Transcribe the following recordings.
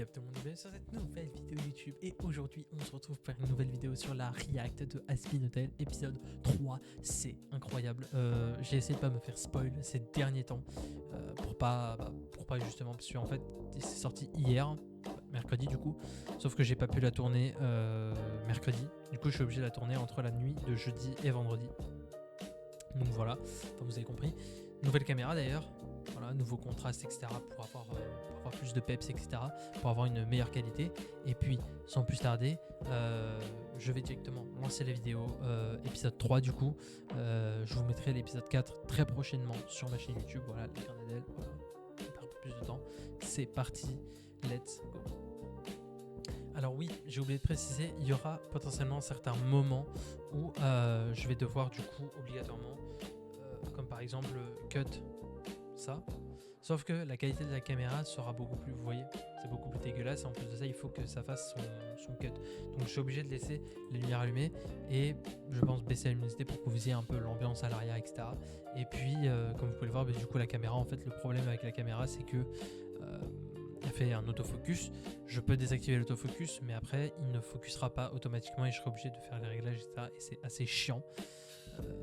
up tout le monde, bienvenue sur cette nouvelle vidéo YouTube. Et aujourd'hui on se retrouve pour une nouvelle vidéo sur la react de Hazbin Hotel épisode 3. C'est incroyable, j'ai essayé de pas me faire spoil ces derniers temps pour pas justement, parce qu'en fait c'est sorti hier, mercredi du coup, sauf que j'ai pas pu la tourner mercredi, du coup je suis obligé de la tourner entre la nuit de jeudi et vendredi. Donc voilà, enfin, vous avez compris. Nouvelle caméra d'ailleurs, voilà, nouveau contraste, etc. pour avoir plus de peps, etc. pour avoir une meilleure qualité. Et puis, sans plus tarder, je vais directement lancer la vidéo épisode 3 du coup. Je vous mettrai l'épisode 4 très prochainement sur ma chaîne YouTube. Voilà, le Carnadel, voilà, on perd un peu plus de temps. C'est parti, let's go. Alors oui, j'ai oublié de préciser, il y aura potentiellement certains moments où je vais devoir du coup obligatoirement, comme par exemple cut ça, sauf que la qualité de la caméra sera beaucoup plus, vous voyez, c'est beaucoup plus dégueulasse et en plus de ça il faut que ça fasse son cut. Donc je suis obligé de laisser les lumières allumées et je pense baisser la luminosité pour que vous ayez un peu l'ambiance à l'arrière, etc. Et puis comme vous pouvez le voir, du coup la caméra, en fait le problème avec la caméra c'est que elle fait un autofocus, je peux désactiver l'autofocus mais après il ne focusera pas automatiquement et je serai obligé de faire les réglages, etc. et c'est assez chiant.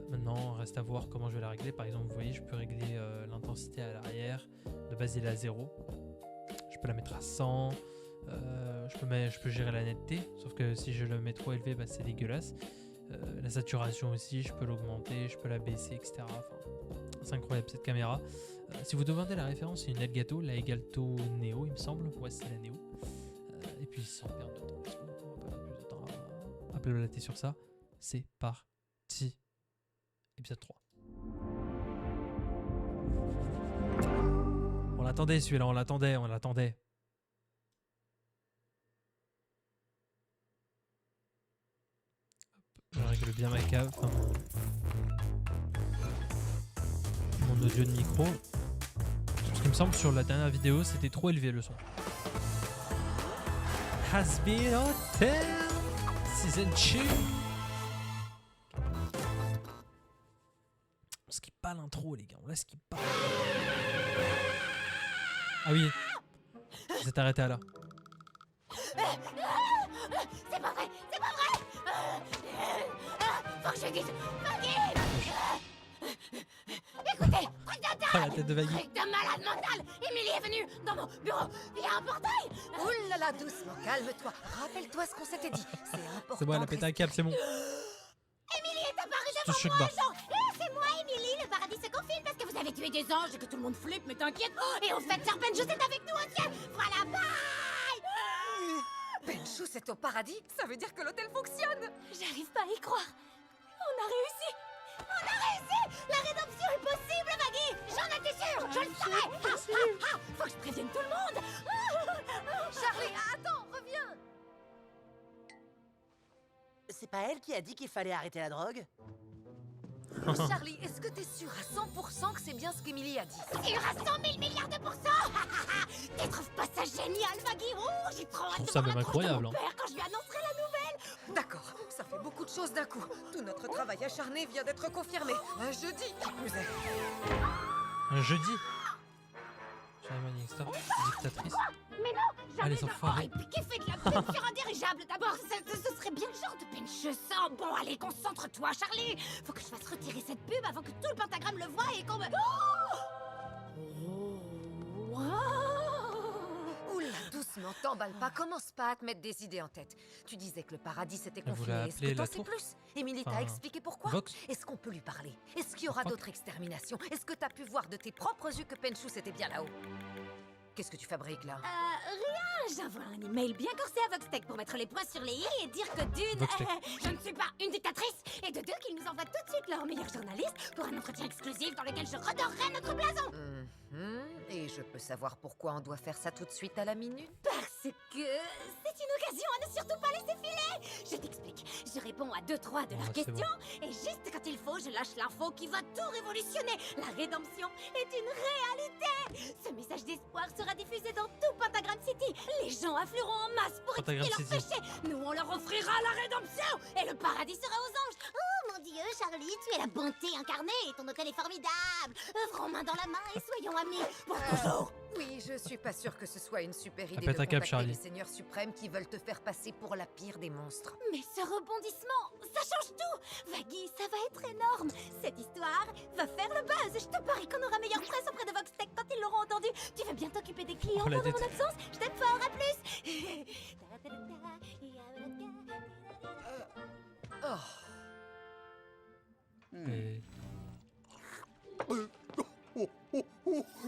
Maintenant reste à voir comment je vais la régler. Par exemple vous voyez, je peux régler l'intensité à l'arrière, de base il est à 0, je peux la mettre à 100, je peux gérer la netteté, sauf que si je le mets trop élevé, bah, c'est dégueulasse. La saturation aussi, je peux l'augmenter, je peux la baisser, etc. Enfin, c'est incroyable cette caméra. Si vous demandez la référence, c'est une Elgato, la Elgato Neo il me semble, ouais c'est la Neo. Et puis sans perdre de temps, parce qu'on va pas perdre plus de temps à blablater sur ça, c'est parti. Épisode 3. On l'attendait celui-là, on l'attendait. Je règle bien ma cave, enfin, mon audio de micro. Parce qu'il me semble sur la dernière vidéo c'était trop élevé le son. Hazbin Hotel Season 2. On skip pas l'intro les gars, on la skip pas. Ah oui, vous êtes arrêté à là. C'est pas vrai, c'est pas vrai. Faut que je dise, Maggie. Écoutez, truc de dingue. Oh la tête de Maggie. Truc de malade mental. Emily est venue dans mon bureau. Il y a un portail. Ouh là là, doucement, calme-toi. Rappelle-toi ce qu'on s'était dit. C'est important. C'est bon, elle a pété un câble, c'est bon. Emily est apparue Je te devant moi, choque pas. genre, c'est moi, Emily, le paradis se confine parce que vous avez tué des anges et que tout le monde flippe, mais t'inquiète. Et au fait, Serpent, je suis avec nous au ciel. Voilà, bye. Penchou, c'est au paradis. Ça veut dire que l'hôtel fonctionne. J'arrive pas à y croire. On a réussi. On a réussi. La rédemption est possible, Maggie. J'en étais sûre. Je le savais. Faut que je prévienne tout le monde. Charlie, attends, reviens. C'est pas elle qui a dit qu'il fallait arrêter la drogue? Charlie, est-ce que t'es sûr à 100% que c'est bien ce qu'Emily a dit? Sûr à 100 000 milliards de pourcents. Tu trouves pas ça génial, Maggie? Oh, j'ai trop hâte de ça voir même la tronche de incroyable, mon hein. père quand je lui annoncerai la nouvelle. D'accord, ça fait beaucoup de choses d'un coup. Tout notre travail acharné vient d'être confirmé. Un jeudi, qui plus est. Un jeudi. Charlie Extra, dictatrice. Mais non, jamais Allez, de... enfoirés. et puis qui fait de la pub sur un dirigeable d'abord? Ce serait bien le genre de pinche sang. Bon, allez, concentre-toi, Charlie. Faut que je fasse retirer cette pub avant que tout le pentagramme le voie et qu'on me... Oula, doucement, t'emballe pas. Commence pas à te mettre des idées en tête. Tu disais que le paradis s'était Elle voulait confiné. Est-ce appeler que t'en la sais tour. plus? Émilie Enfin, t'a expliqué pourquoi? Vox. Est-ce qu'on peut lui parler? Est-ce qu'il y aura Pourquoi d'autres exterminations? Est-ce que t'as pu voir de tes propres yeux que Penchou c'était bien là-haut? Qu'est-ce que tu fabriques là? Rien, j'envoie un email bien corsé à Voxtech pour mettre les points sur les i et dire que d'une, Voxtech. je ne suis pas une dictatrice, et de deux, qu'ils nous envoient tout de suite leur meilleur journaliste pour un entretien exclusif dans lequel je redorerai notre blason. Et je peux savoir pourquoi on doit faire ça tout de suite à la minute? Parce que c'est une occasion à ne surtout pas laisser filer. Je t'explique, je réponds à 2-3 de leurs c'est questions, et juste quand il faut, je lâche l'info qui va tout révolutionner. La rédemption est une réalité. Ce message d'espoir sera diffusé dans tout Pentagram City. Les gens afflueront en masse pour Pentagram expier leurs City. péchés. Nous, on leur offrira la rédemption, et le paradis sera aux anges. Oh mon Dieu, Charlie, tu es la bonté incarnée. Ton hôtel est formidable. Œuvrons main dans la main et soyons amis pour toujours. Oui, je suis pas sûre que ce soit une super idée pète de un câble, contacter Charlie. les seigneurs suprêmes qui veulent te faire passer pour la pire des monstres. Mais ce rebondissement, ça change tout. Vaggy, ça va être énorme. Cette histoire va faire le buzz. Je te parie qu'on aura meilleure presse auprès de Voxtech quand ils l'auront entendu. Tu veux bien t'occuper des clients Oh, la pendant mon tête. absence? Je t'aime fort, à plus. Oh, Et-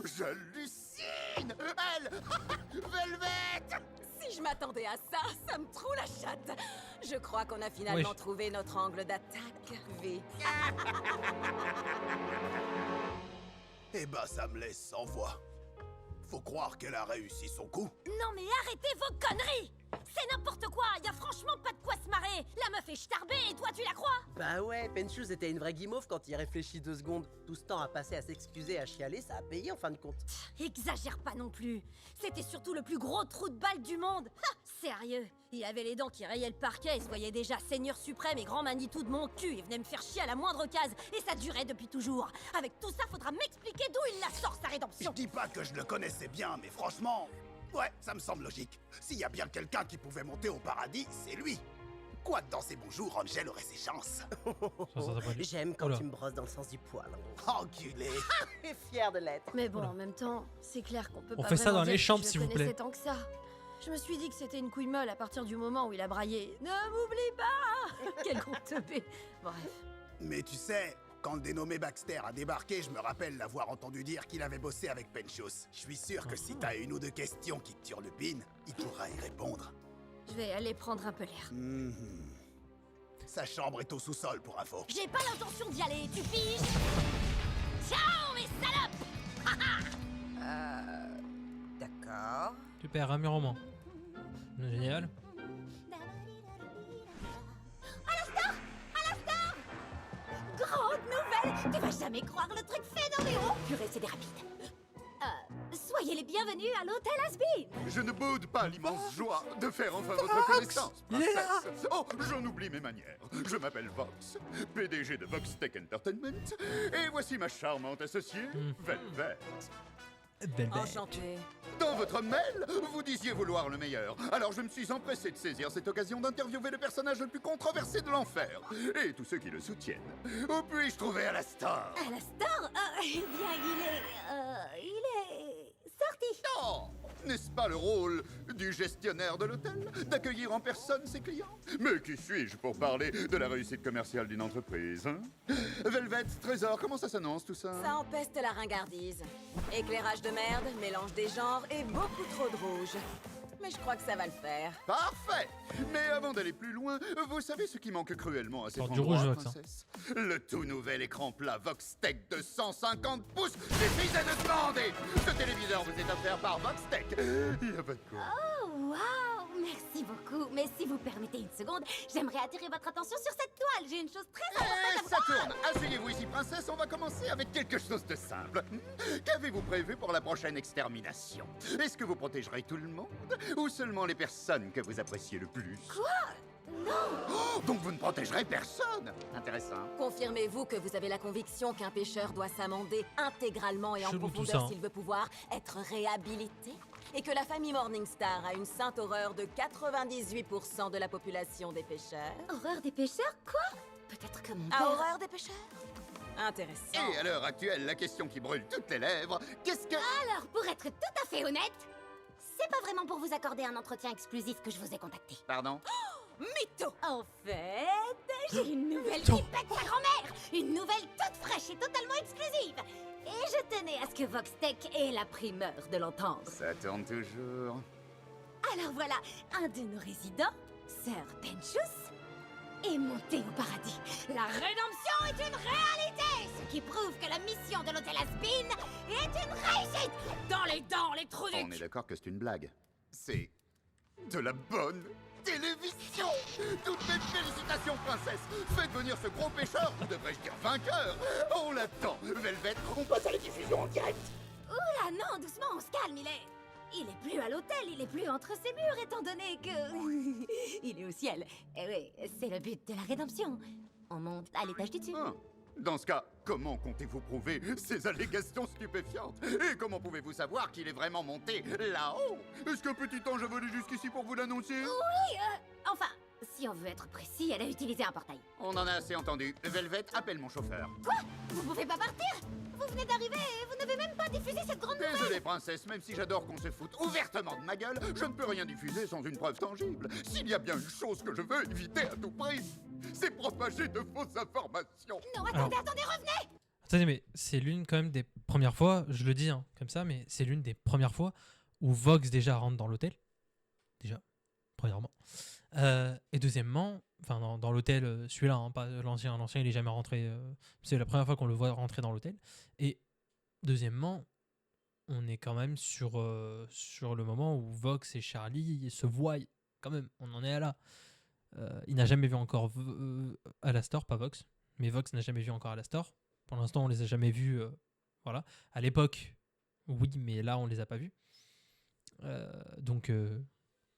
J'hallucine! Elle! Velvet! Si je m'attendais à ça, ça me troue la chatte. Je crois qu'on a finalement Oui. trouvé notre angle d'attaque, V. Eh ben, ça me laisse sans voix. Faut croire qu'elle a réussi son coup. Non mais arrêtez vos conneries. C'est n'importe quoi. Y a franchement pas de quoi se marrer. La meuf est starbée et toi tu la crois? Bah ouais, Penchus était une vraie guimauve quand il réfléchit 2 secondes. Tout ce temps à passer à s'excuser, à chialer, ça a payé en fin de compte. Exagère pas non plus. C'était surtout le plus gros trou de balle du monde. Ha, sérieux. Il avait les dents qui rayaient le parquet et se voyait déjà seigneur suprême et grand Manitou de mon cul. Il venait me faire chier à la moindre case. Et ça durait depuis toujours. Avec tout ça, faudra m'expliquer d'où il la sort sa Je rédemption. dis pas que je le connaissais bien, mais franchement... Ouais, ça me semble logique. S'il y a bien quelqu'un qui pouvait monter au paradis, c'est lui. Quoi que dans ses bons jours, Angel aurait ses chances. Ça s'appelle- J'aime quand Oula. tu me brosses dans le sens du poil. Enculé. Et fier de l'être. Mais bon, Oula. en même temps, c'est clair qu'on peut On pas fait ça vraiment dans dire les que chambres, je s'il vous connaissais plaît. tant que ça. Je me suis dit que c'était une couille molle à partir du moment où il a braillé. Ne m'oublie pas. Quel gros teubé. Bref. Mais tu sais, quand le dénommé Baxter a débarqué, je me rappelle l'avoir entendu dire qu'il avait bossé avec Penchus. Je suis sûr que si t'as une ou deux questions qui te turlupinent, il pourra y répondre. Je vais aller prendre un peu l'air. Mhm. Sa chambre est au sous-sol pour info. J'ai pas l'intention d'y aller, tu piges? Ciao, mes salopes! d'accord. Super, un mur en moins. Génial. Grande nouvelle! Tu vas jamais croire le truc phénoménal! Purée, c'est des rapides. Soyez les bienvenus à l'hôtel Asbin! Je ne boude pas l'immense joie de faire enfin votre connaissance, Il est là. princesse. Oh, j'en oublie mes manières. Je m'appelle Vox, PDG de Vox Tech Entertainment, et voici ma charmante associée, Velvet. Belle bête. Enchanté. Dans votre mail, vous disiez vouloir le meilleur. Alors je me suis empressé de saisir cette occasion d'interviewer le personnage le plus controversé de l'enfer, et tous ceux qui le soutiennent. Où puis-je trouver à la star? À la star? Eh bien, il est sorti. Oh, n'est-ce pas le rôle du gestionnaire de l'hôtel, d'accueillir en personne ses clients? Mais qui suis-je pour parler de la réussite commerciale d'une entreprise, hein? Velvet, Trésor, comment ça s'annonce tout ça? Ça empeste la ringardise. Éclairage de merde, mélange des genres et beaucoup trop de rouge. Mais je crois que ça va le faire. Parfait. Mais avant d'aller plus loin, vous savez ce qui manque cruellement à cet Alors, du endroit, rouge, Vox, hein. princesse? Le tout nouvel écran plat Voxtech de 150 pouces suffisait de demander. Ce téléviseur vous est offert par Voxtech. Il n'y a pas de quoi. Oh, waouh! Merci beaucoup. Mais si vous permettez une seconde, j'aimerais attirer votre attention sur cette toile. J'ai une chose très importante à Et vous ça tourne. Asseyez-vous ici, princesse. On va commencer avec quelque chose de simple. Qu'avez-vous prévu pour la prochaine extermination? Est-ce que vous protégerez tout le monde ou seulement les personnes que vous appréciez le plus? Quoi? Non. Donc vous ne protégerez personne? Intéressant. Confirmez-vous que vous avez la conviction qu'un pêcheur doit s'amender intégralement et en Chelou tout profondeur ça, hein. s'il veut pouvoir être réhabilité? Et que la famille Morningstar a une sainte horreur de 98% de la population des pêcheurs? Horreur des pêcheurs? Quoi? Peut-être que mon À père... horreur des pêcheurs? Intéressant. Et à l'heure actuelle, la question qui brûle toutes les lèvres, qu'est-ce que... Alors, pour être tout à fait honnête, c'est pas vraiment pour vous accorder un entretien exclusif que je vous ai contacté. Pardon? Mytho! En fait, j'ai une nouvelle qui pète sa grand-mère! Une nouvelle toute fraîche et totalement exclusive! Et je tenais à ce que Voxtech ait la primeur de l'entendre. Ça tourne toujours. Alors voilà, un de nos résidents, Sir Penchus, est monté au paradis. La rédemption est une réalité! Ce qui prouve que la mission de l'hôtel Asbin est une réussite! Dans les dents, les trous On du est d'accord que c'est une blague. C'est de la bonne télévision. Toutes mes félicitations, princesse. Faites venir ce gros pêcheur, ou devrais-je dire vainqueur. On l'attend. Velvet, on passe à la diffusion en direct. Oula, non, doucement, on se calme, il est plus à l'hôtel, il est plus entre ses murs, étant donné que... il est au ciel. Eh oui, c'est le but de la rédemption. On monte à l'étage du dessus. Ah. Dans ce cas, comment comptez-vous prouver ces allégations stupéfiantes? Et comment pouvez-vous savoir qu'il est vraiment monté là-haut? Est-ce qu'un petit ange a volé jusqu'ici pour vous l'annoncer? Enfin, si on veut être précis, elle a utilisé un portail. On en a assez entendu. Velvet, appelle mon chauffeur. Vous pouvez pas partir. Vous venez d'arriver et vous n'avez même pas diffusé cette grande nouvelle. Désolé, princesse, même si j'adore qu'on se foute ouvertement de ma gueule, je ne peux rien diffuser sans une preuve tangible. S'il y a bien une chose que je veux éviter à tout prix, c'est propager de fausses informations. Non, attendez, revenez. Attendez, mais c'est l'une quand même des premières fois, je le dis hein, comme ça, mais c'est l'une des premières fois où Vox déjà rentre dans l'hôtel. Déjà, premièrement. Et deuxièmement, enfin dans l'hôtel, celui-là, hein, pas l'ancien, il est jamais rentré. C'est la première fois qu'on le voit rentrer dans l'hôtel. Et deuxièmement, on est quand même sur le moment où Vox et Charlie se voient. Quand même, on en est là. Il n'a jamais vu encore Alastor, pas Vox, mais Vox n'a jamais vu encore Alastor. Pour l'instant, on les a jamais vus. Voilà. À l'époque, oui, mais là, on les a pas vus. Donc,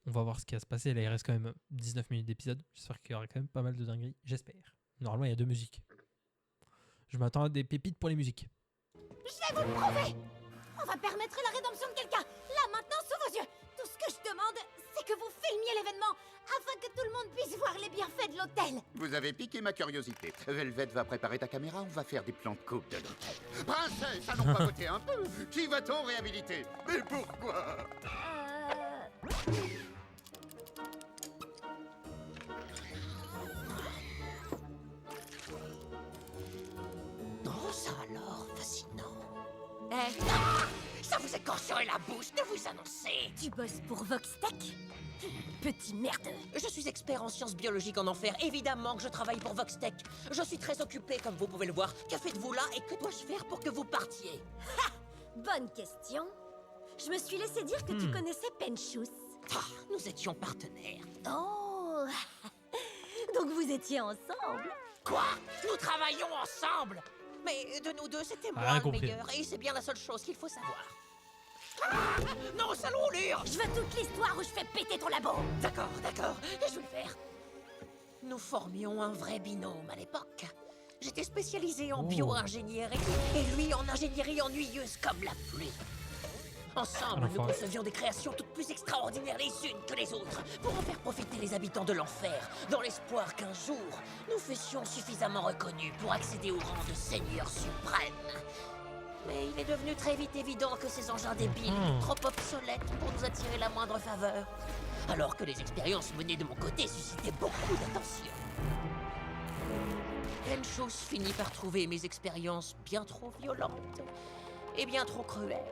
on va voir ce qui va se passer. Là, il reste quand même 19 minutes d'épisode. J'espère qu'il y aura quand même pas mal de dingueries. J'espère. Normalement, il y a 2 musiques. Je m'attends à des pépites pour les musiques. Je vais vous le prouver. On va permettre la rédemption de quelqu'un. Là, maintenant, sous vos yeux. Tout ce que je demande, c'est que vous filmiez l'événement afin que tout le monde puisse voir les bienfaits de l'hôtel. Vous avez piqué ma curiosité. Velvet va préparer ta caméra, on va faire des plans de coupe de l'hôtel. Princesse, allons papoter un peu. Qui va-t-on réhabiliter? Et pourquoi? Oh, ça alors, fascinant. Eh, Ça vous écorcherait la bouche de vous annoncer. tu bosses pour Voxtech? Petit merdeux. Je suis expert en sciences biologiques en enfer. Évidemment que je travaille pour Voxtech. Je suis très occupé, comme vous pouvez le voir. Que faites-vous là et que dois-je faire pour que vous partiez? Bonne question. Je me suis laissé dire que tu connaissais Penchus. Nous étions partenaires. Oh. Donc vous étiez ensemble? Quoi? Nous travaillons ensemble? Mais de nous deux, c'était moi Rien le compris. meilleur. Et c'est bien la seule chose qu'il faut savoir. Non, sale roulure! Je veux toute l'histoire où je fais péter ton labo. D'accord, et je vais le faire. Nous formions un vrai binôme à l'époque. J'étais spécialisé en bio-ingénierie et lui en ingénierie ennuyeuse comme la pluie. Ensemble, nous concevions des créations toutes plus extraordinaires les unes que les autres pour en faire profiter les habitants de l'enfer, dans l'espoir qu'un jour, nous fussions suffisamment reconnus pour accéder au rang de Seigneur suprême. Mais il est devenu très vite évident que ces engins débiles étaient trop obsolètes pour nous attirer la moindre faveur, alors que les expériences menées de mon côté suscitaient beaucoup d'attention. Penchus finit par trouver mes expériences bien trop violentes et bien trop cruelles.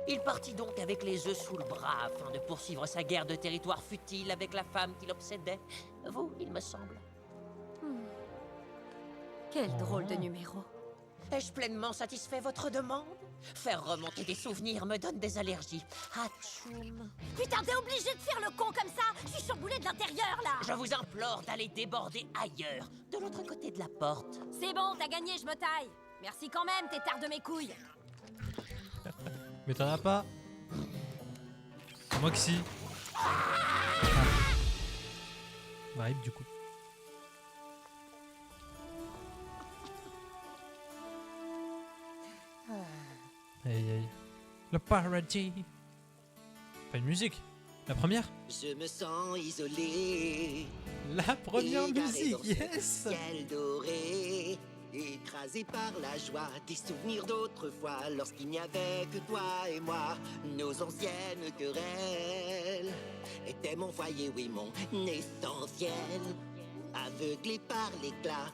Il partit donc avec les œufs sous le bras afin de poursuivre sa guerre de territoire futile avec la femme qui l'obsédait. Vous, il me semble. Quel drôle de numéro. Ai-je pleinement satisfait votre demande? Faire remonter des souvenirs me donne des allergies. Atchoum. Putain, t'es obligé de faire le con comme ça. Je suis chamboulée de l'intérieur, là. Je vous implore d'aller déborder ailleurs, de l'autre côté de la porte. C'est bon, t'as gagné, je me taille. Merci quand même, tétard de mes couilles. Mais t'en as pas. Moi que si. Vibe du coup. Aïe aïe. Le paradis. Pas une musique. La première. Je me sens isolé. La première égaré musique, dans ce yes. ciel doré, écrasé par la joie des souvenirs d'autrefois, lorsqu'il n'y avait que toi et moi. Nos anciennes querelles étaient mon foyer, oui, mon essentiel. Aveuglés par l'éclat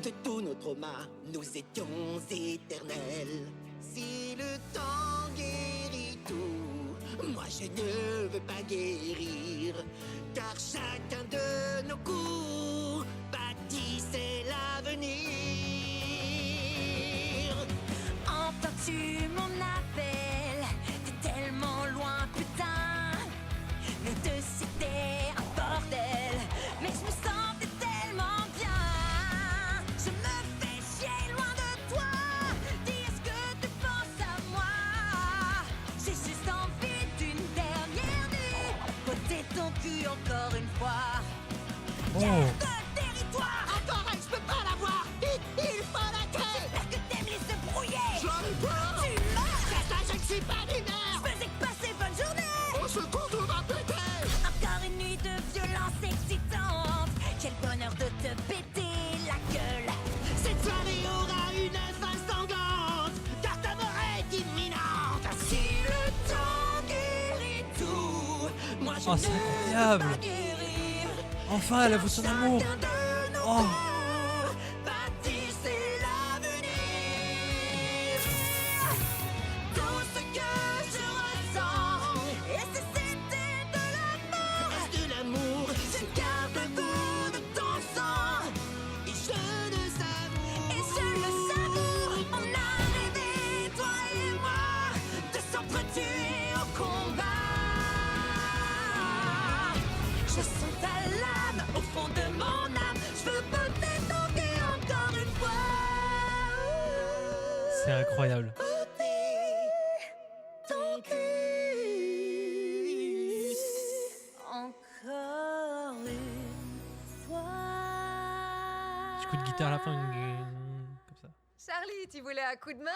de tous nos traumas, nous étions éternels. Si le temps guérit tout, moi je ne veux pas guérir, car chacun de nos coups bâtissait l'avenir. Entends-tu mon appel? T'es tellement loin, putain. Nous deux c'était un bordel, mais je me sentais tellement bien. Je me fais chier loin de toi. Dis, est-ce que tu penses à moi? J'ai juste envie d'une dernière nuit, côté ton cul encore une fois. Oh. Guerre de territoire. Attends, je peux pas la Oh, c'est incroyable. Enfin, elle avoue son amour. Oh. C'est incroyable. Encore une fois. Petit coup de guitare à la fin, comme ça. Charlie, tu voulais un coup de main?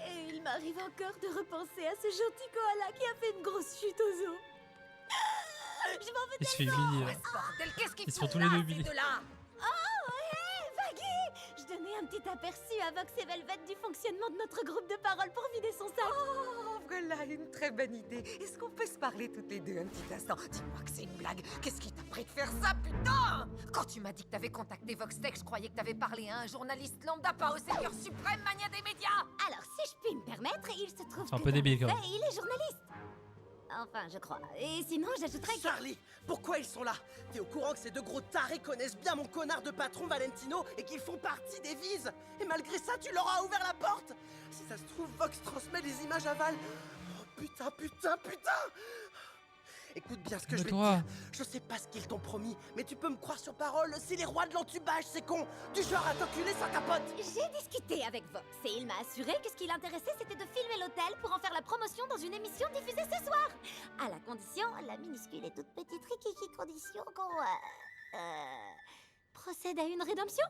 Et il m'arrive encore de repenser à ce gentil koala qui a fait une grosse chute aux eaux. Je m'en veux Il se fait tellement. Billy. Bordel, qu'est-ce qu'ils Ils se font font tous les deux là, Billy. ces deux-là? Oh, hé, Vaggy! Je donnais un petit aperçu à Vox et Velvet du fonctionnement de notre groupe de parole pour vider son sac. Oh, voilà une très bonne idée. Est-ce qu'on peut se parler toutes les deux un petit instant? Dis-moi que c'est une blague. Qu'est-ce qui t'a pris de faire ça, putain? Quand tu m'as dit que t'avais contacté Voxtech, je croyais que t'avais parlé à un journaliste lambda, pas au Seigneur suprême, mania des médias. Alors, si je puis me permettre, il se trouve C'est un que peu débile, dans quand les faits, il est journaliste. Enfin, je crois. Et sinon, j'ajouterais que... Charlie, pourquoi ils sont là? T'es au courant que ces deux gros tarés connaissent bien mon connard de patron Valentino et qu'ils font partie des Vises? Et malgré ça, tu leur as ouvert la porte? Si ça se trouve, Vox transmet les images à Val. Oh putain, putain, putain! Écoute bien ce que je vais te Calme-toi. dire. Je sais pas ce qu'ils t'ont promis, mais tu peux me croire sur parole, c'est les rois de l'entubage, c'est con! Du genre à t'enculer sans capote! J'ai discuté avec Vox et il m'a assuré que ce qui l'intéressait, c'était de filmer l'hôtel pour en faire la promotion dans une émission diffusée ce soir. À la condition, la minuscule et toute petite rikiki condition qu'on... procède à une rédemption?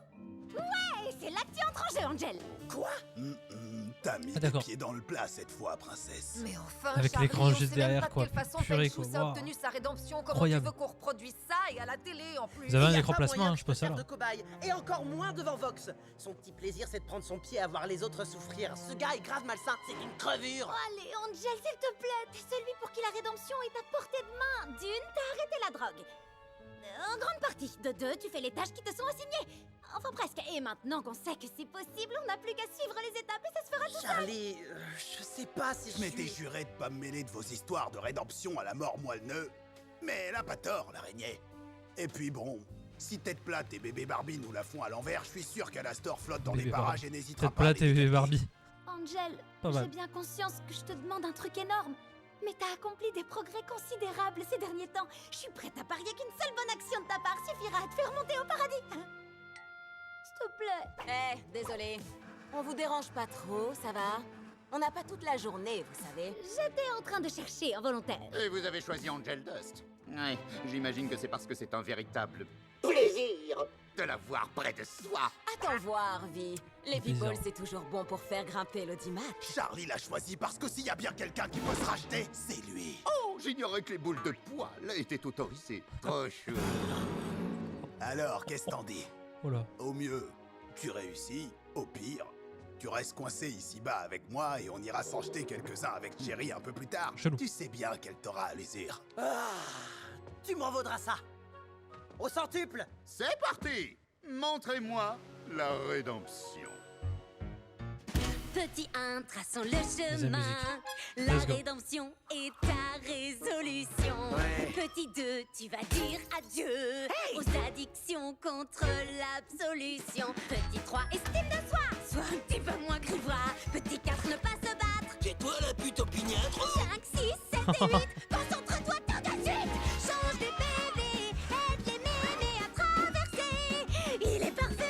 Ouais, c'est là que tu entres en jeu, Angel. Quoi? T'as mis Ah, les d'accord. pieds dans le plat cette fois, princesse. Mais enfin, Avec Charlie, l'écran on juste sait même derrière, pas de quoi. quelle façon Purée, Penchous quoi. a Waouh. obtenu sa rédemption. Comment Incroyable. tu veux qu'on reproduise ça et à la télé en plus? Vous avez un Y a écran pas placement, moyen hein, que je peux te serve ça là. de cobaye, et encore moins devant Vox. Son petit plaisir, c'est de prendre son pied à voir les autres souffrir. Ce gars est grave malsain, c'est une crevure. Oh, allez, Angel, s'il te plaît, t'es celui pour qui la rédemption est à portée de main. D'une, t'as arrêté la drogue. En grande partie. De deux, tu fais les tâches qui te sont assignées. Enfin, presque. Et maintenant qu'on sait que c'est possible, on n'a plus qu'à suivre les étapes et ça se fera tout seul. Charlie, je sais pas si Je je m'étais suis... juré de pas me mêler de vos histoires de rédemption à la mort moelle-neu. Mais elle a pas tort, l'araignée. Et puis bon, si Tête Plate et Bébé Barbie nous la font à l'envers, je suis sûr qu'Alastor flotte dans Bébé les parages Barbie. et n'hésitera Peut-être pas à plate et les Barbie. Angel, Pas mal. j'ai bien conscience que je te demande un truc énorme. Mais t'as accompli des progrès considérables ces derniers temps. Je suis prête à parier qu'une seule bonne action de ta part suffira à te faire monter au paradis. S'il te plaît. Désolé. On vous dérange pas trop, ça va? On n'a pas toute la journée, vous savez. J'étais en train de chercher un volontaire. Et vous avez choisi Angel Dust. Ouais, j'imagine que c'est parce que c'est un véritable Plaisir. de la voir près de soi. Attends voir, Vi. Les Bizarre. people, c'est toujours bon pour faire grimper l'audimat. Charlie l'a choisi parce que s'il y a bien quelqu'un qui peut se racheter, c'est lui. Oh, j'ignorais que les boules de poils étaient autorisées. Trop chou. Alors, qu'est-ce que t'en dis? Oh là. Au mieux, tu réussis. Au pire, tu restes coincé ici-bas avec moi et on ira s'en jeter quelques-uns avec Jerry un peu plus tard. Chelou. Tu sais bien qu'elle t'aura à l'usure. Ah, tu m'en vaudras ça. Au centuple. C'est parti. Montrez-moi la rédemption. Petit 1, traçons le Deuxième chemin. musique. La Let's go. rédemption est ta résolution. Ouais. Petit 2, tu vas dire adieu aux addictions contre l'absolution. Petit 3, estime de soi, sois un petit peu moins grivois. Petit 4, ne pas se battre. C'est toi la pute opiniâtre? 5, 6, 7 et 8, concentre-toi tout de suite. Change des bébés, aide les mémés à traverser. Il est parfait.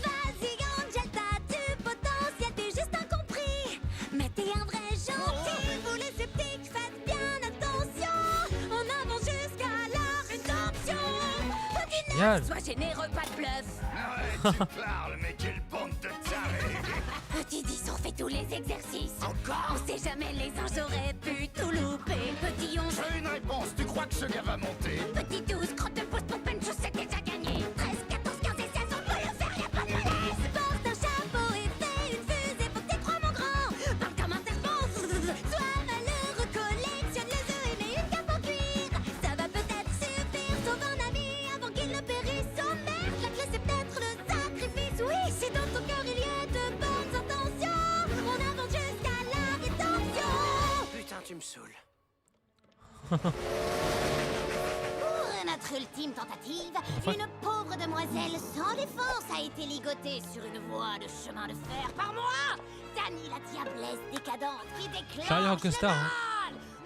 Vas-y, Angel, t'as du potentiel, t'es juste incompris. Mais t'es un vrai gentil. Vous les sceptiques, faites bien attention. On avance jusqu'à la rédemption. Petit Génial. 9, sois généreux, pas de bluff. Ouais, tu parles, mais quelle bande de tarés. Petit 10, on fait tous les exercices. Encore. On sait jamais, les uns j'aurais pu tout louper. Petit 11, J'ai une réponse, tu crois que ce gars va monter? petit 12, crotte de pouce pour Penchous, c'est déjà gagné. 13, 14, 15 et 16, on peut le faire, y'a pas de malaise. Porte un chapeau et fais une fusée, faut que t'y crois, mon grand. Parle comme un serpent, sois malheureux, collectionne les œufs et mets une cape en cuir. 16, Pour notre ultime tentative, Enfin. une pauvre demoiselle sans défense a été ligotée sur une voie de chemin de fer par moi, Dani la diablesse décadente qui déclenche Charlie Rockstar, le hein.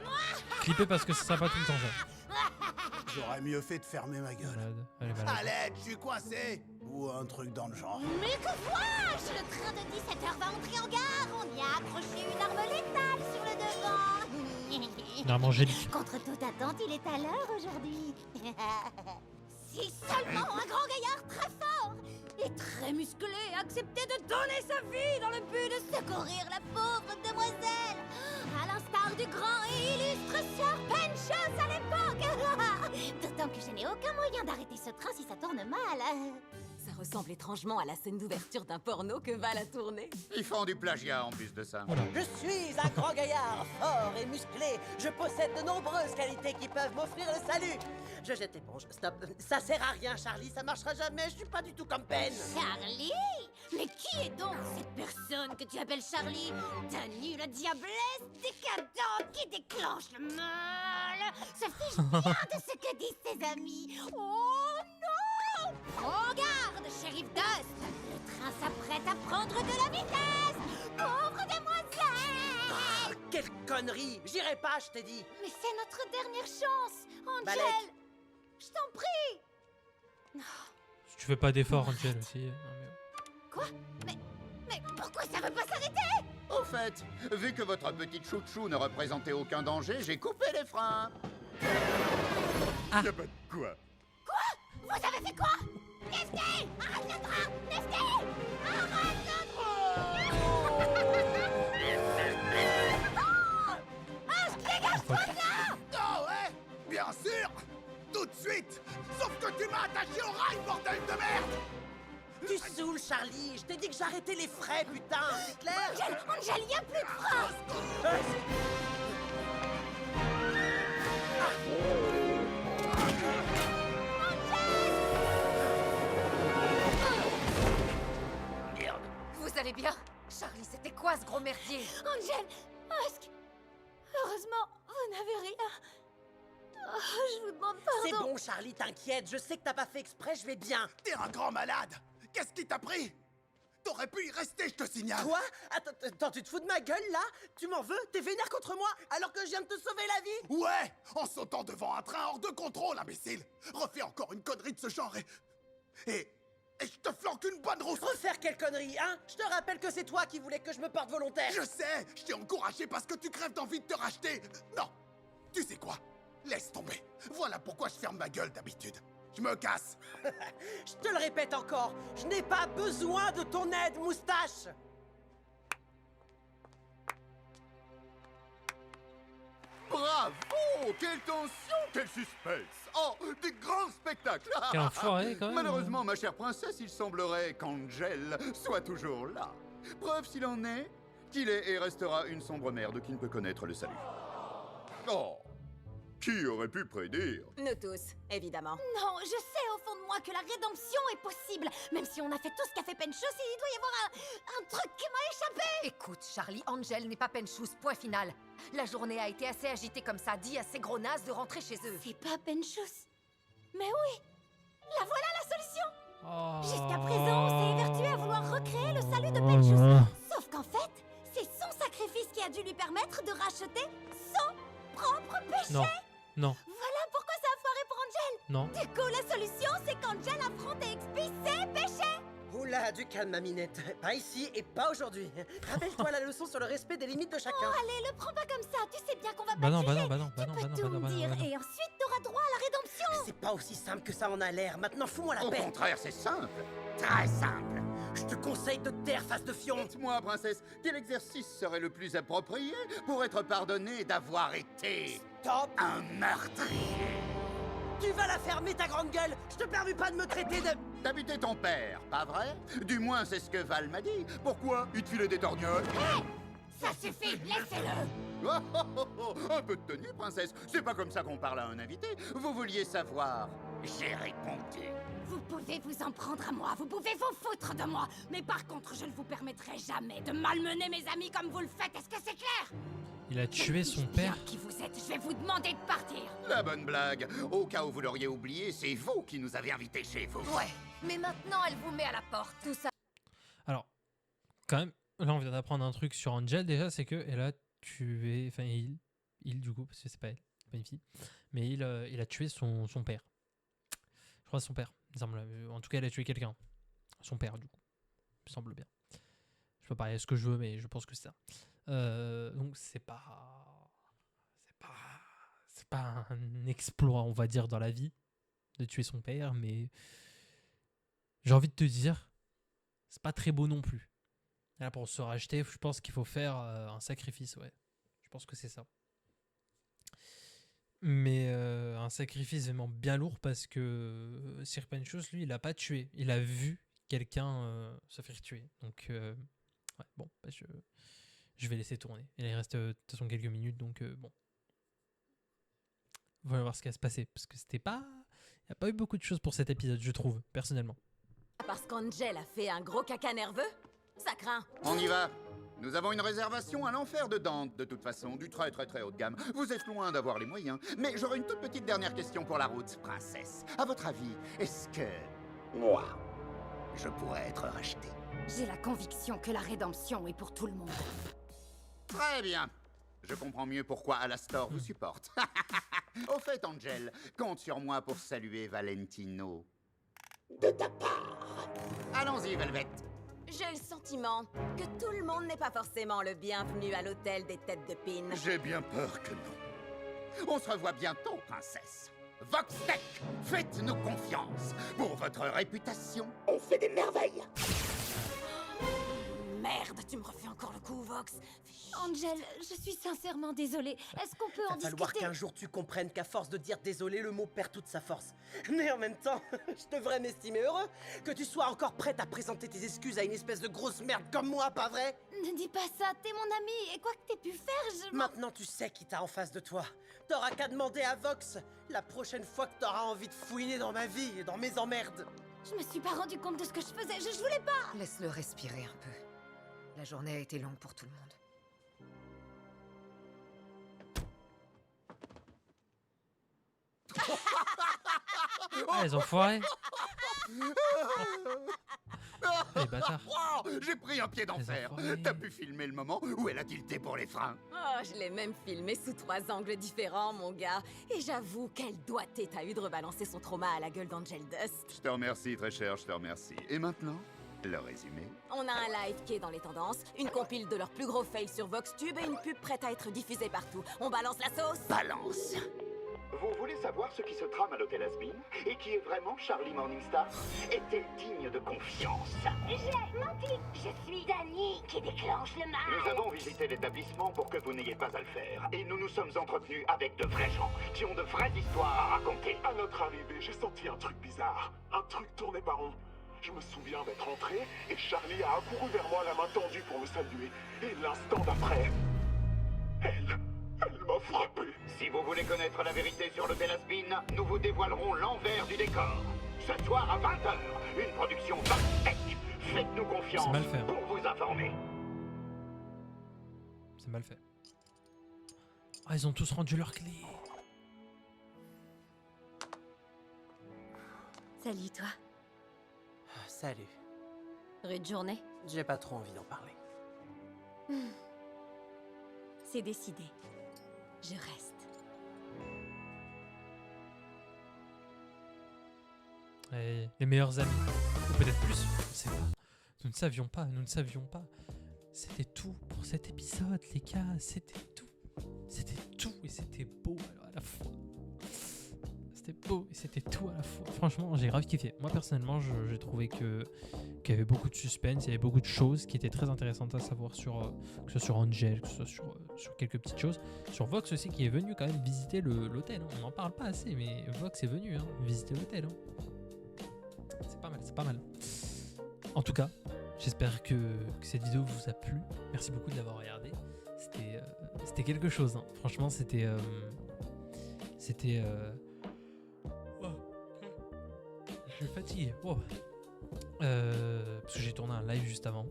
mal. Clippé parce que ça sert pas tout le temps, ça. J'aurais mieux fait de fermer ma gueule. Malade. Elle est malade. Allez, je suis coincé. Ou un truc dans le genre. Mais que vois-je? Le train de 17h va entrer en gare. On y a accroché une arme létale sur le devant. Une arme angélique. Contre toute attente, il est à l'heure aujourd'hui. Si seulement un grand gaillard très fort et très musclé acceptait de donner sa vie dans le but de secourir la pauvre demoiselle, à l'instar du grand et illustre Sir Penchos à l'époque. D'autant que je n'ai aucun moyen d'arrêter ce train si ça tourne mal. Ça ressemble étrangement à la scène d'ouverture d'un porno que Val a tourné. Ils font du plagiat en plus de ça. Je suis un grand gaillard, fort et musclé. Je possède de nombreuses qualités qui peuvent m'offrir le salut. Je jette l'éponge. Stop. Ça sert à rien, Charlie. Ça marchera jamais. Je suis pas du tout comme Ben. Charlie? Mais qui est donc cette personne que tu appelles Charlie? Dani la diablesse décadente qui déclenche le mal. Se fiche bien de ce que disent ses amis. Oh non! Prends garde, shérif Dust. Le train s'apprête à prendre de la vitesse. Pauvre demoiselle! Ah, quelle connerie. J'irai pas, je t'ai dit. Mais c'est notre dernière chance, Angel. Balek. Je t'en prie. Si tu fais pas d'effort, Angel aussi. Non, mais... Quoi? Mais pourquoi ça veut pas s'arrêter? Au fait, vu que votre petite chouchou ne représentait aucun danger, j'ai coupé les freins. Ah. Y'a pas de quoi. Vous avez fait quoi? Nifty! Arrête le train! Nifty! Arrête le train! Ah, dégage-toi de là! Oh ouais, bien sûr. Tout de suite. Sauf que tu m'as attaché au rail, bordel de merde. Tu saoules, Charlie. Je t'ai dit que j'arrêtais les frais, putain. C'est clair? Angel, y a plus de frein! Vous allez bien? Charlie, c'était quoi ce gros merdier? Angel! Husk! Heureusement, vous n'avez rien. Oh, je vous demande C'est pardon. bon, Charlie, t'inquiète. Je sais que t'as pas fait exprès, je vais bien. T'es un grand malade. Qu'est-ce qui t'a pris? T'aurais pu y rester, je te signale. Quoi? Attends, tu te fous de ma gueule, là? Tu m'en veux? T'es vénère contre moi, alors que je viens de te sauver la vie? Ouais, en sautant devant un train hors de contrôle, imbécile. Refais encore une connerie de ce genre et je te flanque une bonne rousse. Refaire quelle connerie, hein? Je te rappelle que c'est toi qui voulais que je me porte volontaire. Je sais, je t'ai encouragé parce que tu crèves d'envie de te racheter. Non, tu sais quoi? Laisse tomber. Voilà pourquoi je ferme ma gueule d'habitude. Je me casse. Je te le répète encore, je n'ai pas besoin de ton aide, moustache. Bravo! Quelle tension, quel suspense! Oh, des grands spectacles! Quel enfoiré, quand même. Malheureusement, ma chère princesse, il semblerait qu'Angel soit toujours là. Preuve s'il en est, qu'il est et restera une sombre merde qui ne peut connaître le salut. Oh! Qui aurait pu prédire? Nous tous, évidemment. Non, je sais au fond de moi que la rédemption est possible. Même si on a fait tout ce qu'a fait Penchos, il doit y avoir un truc qui m'a échappé. Écoute, Charlie, Angel n'est pas Penchous, point final. La journée a été assez agitée comme ça. Dis à ces gros nazes de rentrer chez eux. C'est pas Penchos. Mais oui, la voilà la solution. Oh. Jusqu'à présent, on s'est évertué à vouloir recréer le salut de Penchos. Sauf qu'en fait, c'est son sacrifice qui a dû lui permettre de racheter son propre péché. Non, non, Voilà pourquoi ça a foiré pour Angel. non. Du coup, la solution, c'est qu'Angel affronte et expie ses péchés. Oula, du calme, ma minette. Pas ici et pas aujourd'hui. Rappelle-toi la leçon sur le respect des limites de chacun. Oh, allez, le prends pas comme ça. Tu sais bien qu'on va Bah pas non, te bah juger. non, bah non, bah Tu non, peux bah non, tout bah non, me bah non, dire bah non. et ensuite t'auras droit à la rédemption. C'est pas aussi simple que ça en a l'air. Maintenant, fous-moi la Au paix. contraire, c'est simple. Très simple. Je te conseille de te taire, face de fion. Dites-moi, princesse, quel exercice serait le plus approprié pour être pardonné d'avoir été Top. un meurtrier? Tu vas la fermer, ta grande gueule. Je te permets pas de me traiter de... T'habitais ton père, pas vrai? Du moins, c'est ce que Val m'a dit. Pourquoi il te filait des torgnoles? Ça suffit, laissez-le. Oh, oh, oh, oh, un peu de tenue, princesse. C'est pas comme ça qu'on parle à un invité. Vous vouliez savoir. J'ai répondu. Vous pouvez vous en prendre à moi, vous pouvez vous foutre de moi. Mais par contre, je ne vous permettrai jamais de malmener mes amis comme vous le faites. Est-ce que c'est clair? Il a tué son père. Qui vous êtes? Je vais vous demander de partir. La bonne blague. Au cas où vous l'auriez oublié, c'est vous qui nous avez invités chez vous. Ouais, mais maintenant elle vous met à la porte. Tout ça. Alors, quand même, là on vient d'apprendre un truc sur Angel déjà, c'est que elle a tué, enfin il du coup, parce que c'est pas elle, c'est pas une fille, mais il a tué son père. Je crois son père, il me semble. En tout cas, elle a tué quelqu'un. Son père, du coup, il me semble bien. Je peux parler de ce que je veux, mais je pense que c'est ça. Donc c'est pas un exploit, on va dire, dans la vie de tuer son père, mais j'ai envie de te dire, c'est pas très beau non plus. Là, pour se racheter, je pense qu'il faut faire un sacrifice, ouais. Je pense que c'est ça. Mais un sacrifice vraiment bien lourd parce que Sir Penchos, lui, il a pas tué. Il a vu quelqu'un se faire tuer. Donc, ouais, bon, bah, je vais laisser tourner. Il reste de toute façon quelques minutes, donc bon. On va voir ce qui va se passer. Parce que c'était pas... Il n'y a pas eu beaucoup de choses pour cet épisode, je trouve, personnellement. Parce qu'Angel a fait un gros caca nerveux? Ça craint. On y va. Nous avons une réservation à l'enfer de Dante, de toute façon, du très très très haut de gamme. Vous êtes loin d'avoir les moyens. Mais j'aurais une toute petite dernière question pour la route, princesse. À votre avis, est-ce que... moi, je pourrais être racheté? J'ai la conviction que la rédemption est pour tout le monde. Très bien. Je comprends mieux pourquoi Alastor vous supporte. Au fait, Angel, compte sur moi pour saluer Valentino. De ta part. Allons-y, Velvet. J'ai le sentiment que tout le monde n'est pas forcément le bienvenu à l'hôtel des têtes de pine. J'ai bien peur que non. On se revoit bientôt, princesse. Voxtech, faites-nous confiance. Pour votre réputation, On fait des merveilles. Merde, tu me refais encore le coup, Vox. Angel, je suis sincèrement désolée. Est-ce qu'on peut en Va falloir discuter? qu'un jour tu comprennes qu'à force de dire désolé, le mot perd toute sa force. Mais en même temps, je devrais m'estimer heureux que tu sois encore prête à présenter tes excuses à une espèce de grosse merde comme moi, pas vrai? Ne dis pas ça, t'es mon ami, et quoi que t'aies pu faire, Maintenant tu sais qui t'as en face de toi. T'auras qu'à demander à Vox la prochaine fois que t'auras envie de fouiner dans ma vie et dans mes emmerdes. Je me suis pas rendu compte de ce que je faisais, je voulais pas. Laisse-le respirer un peu. La journée a été longue pour tout le monde. Ah, les enfoirés. Les bâtards. Oh, j'ai pris un pied d'enfer. enfoirés. T'as pu filmer le moment où elle a tilté pour les freins. Oh, je l'ai même filmé sous 3 angles différents, mon gars. Et j'avoue, quelle doigté t'as eu de rebalancer son trauma à la gueule d'Angel Dust. Je te remercie, très cher, je te remercie. Et maintenant, le résumé. On a un live qui est dans les tendances, une compile de leurs plus gros fails sur VoxTube et une pub prête à être diffusée partout. On balance la sauce? Balance. Vous voulez savoir ce qui se trame à l'hôtel Asbin et qui est vraiment Charlie Morningstar? Est-elle digne de confiance? J'ai menti. Je suis Dani qui déclenche le mal. Nous avons visité l'établissement pour que vous n'ayez pas à le faire. Et nous nous sommes entretenus avec de vrais gens qui ont de vraies histoires à raconter. À notre arrivée, j'ai senti un truc bizarre. Un truc tourné par rond. Je me souviens d'être entré et Charlie a accouru vers moi la main tendue pour me saluer. Et l'instant d'après, elle m'a frappé. Si vous voulez connaître la vérité sur l'hôtel Asbin, nous vous dévoilerons l'envers du décor. Ce soir à 20h, une production Voxtech. Faites-nous confiance C'est mal fait, hein. pour vous informer. C'est mal fait. Ah, ils ont tous rendu leurs clés. Salut, toi. Salut. Rude journée. J'ai pas trop envie d'en parler. C'est décidé. Je reste. Et les meilleurs amis. Ou peut-être plus, je ne sais pas. Nous ne savions pas. C'était tout pour cet épisode, les gars. C'était tout. C'était tout et c'était beau à la fois. C'était beau et c'était tout à la fois. Franchement, j'ai grave kiffé. Moi, personnellement, j'ai trouvé qu'il y avait beaucoup de suspense, il y avait beaucoup de choses qui étaient très intéressantes à savoir sur, que ce soit sur Angel, que ce soit sur quelques petites choses. Sur Vox aussi, qui est venu quand même visiter l'hôtel. On n'en parle pas assez, mais Vox est venu visiter l'hôtel. C'est pas mal. En tout cas, j'espère que cette vidéo vous a plu. Merci beaucoup de l'avoir regardé. C'était quelque chose. Franchement, c'était... Je suis fatigué. Wow. Parce que j'ai tourné un live juste avant.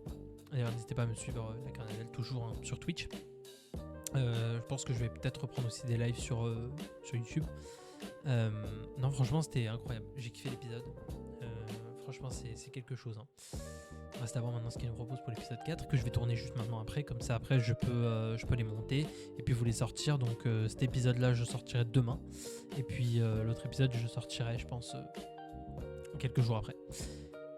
D'ailleurs, n'hésitez pas à me suivre la canal toujours sur Twitch. Je pense que je vais peut-être reprendre aussi des lives sur YouTube. Non, franchement, c'était incroyable. J'ai kiffé l'épisode. Franchement, c'est quelque chose. Hein. Reste à voir maintenant ce qu'il nous propose pour l'épisode 4, que je vais tourner juste maintenant après. Comme ça, après, je peux les monter et puis vous les sortir. Donc, cet épisode-là, je sortirai demain. Et puis, l'autre épisode, je sortirai, je pense, quelques jours après.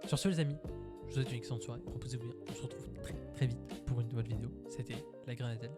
Sur ce, les amis, je vous souhaite une excellente soirée. Reposez-vous bien. On se retrouve très, très vite pour une nouvelle vidéo. C'était La Grenadelle.